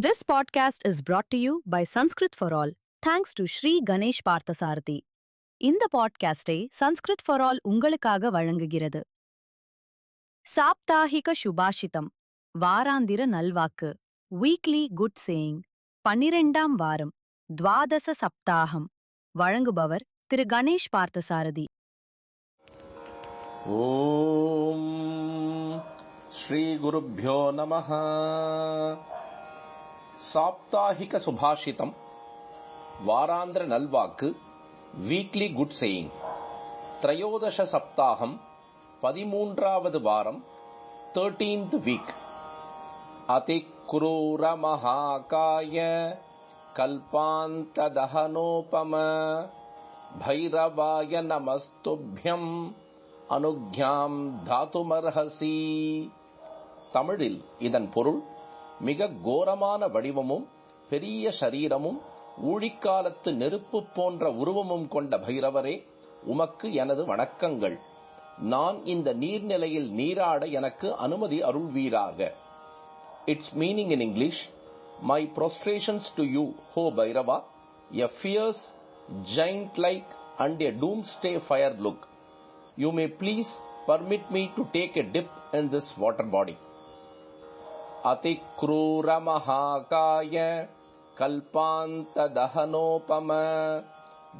This podcast is brought to you by Sanskrit for All, thanks to Sri Ganesh Parthasarathi. இந்த பாட்காஸ்டை Sanskrit for all உங்களுக்காக வழங்குகிறது. சாப்தாஹிக சுபாஷிதம், வாராந்திர நல்வாக்கு, weekly good saying, 12ஆம் வாரம், துவாதச சப்தாகம். வழங்குபவர் திரு கணேஷ் பார்த்தசாரதி. ஓம் ஸ்ரீ குருப்யோ நமஹ. சாப்தாஹிக சுபாஷிதம், வாராந்திர நல்வாக்கு, வீக்லி குட் சேயிங், திரையோதச சப்தாகம், 13வது வாரம், 13th வீக். அதிக்ரூர மகாகாய கல்பாந்த தஹனோபம பைரவாய நமஸ்துப்யம் அனுக்ஞாம் தாதுமர்ஹசி. தமிழில் இதன் பொருள், மிக கோரமான வடிவமும் பெரிய சரீரமும் ஊழிக்காலத்து நெருப்பு போன்ற உருவமும் கொண்ட பைரவரே, உமக்கு எனது வணக்கங்கள். நான் இந்த நீர்நிலையில் நீராட எனக்கு அனுமதி அருள்வீராக. Its meaning in English: My prostrations to you, O Bhairava, a fierce, giant-like and a doomsday fire look. You may please permit me to take a dip in this water body. அதிக்ரூர மகாகாய கல்பாந்த தஹனோபம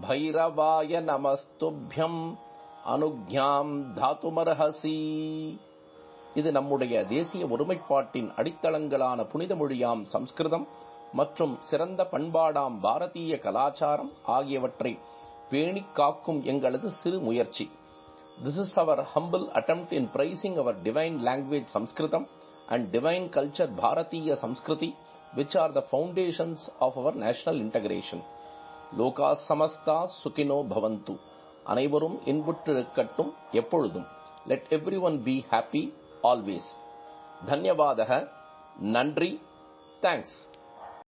பைரவாய நமஸ்துப்யம் அனுக்ஞாம் தாதுமர்ஹசி. இது நம்முடைய தேசிய ஒருமைப்பாட்டின் அடித்தளங்களான புனித மொழியாம் சம்ஸ்கிருதம் மற்றும் சிறந்த பண்பாடாம் பாரதிய கலாச்சாரம் ஆகியவற்றை பேணிக் காக்கும் எங்களது சிறு முயற்சி. This is our humble attempt in praising our divine language Sanskritam and divine culture Bharatiya Samskriti, which are the foundations of our national integration. Loka samasta sukhino bhavantu. அனைவரும் இன்புற்றிருக்கட்டும் எப்பொழுதும். Let everyone be happy always. தன்யவாதக, நன்றி, thanks.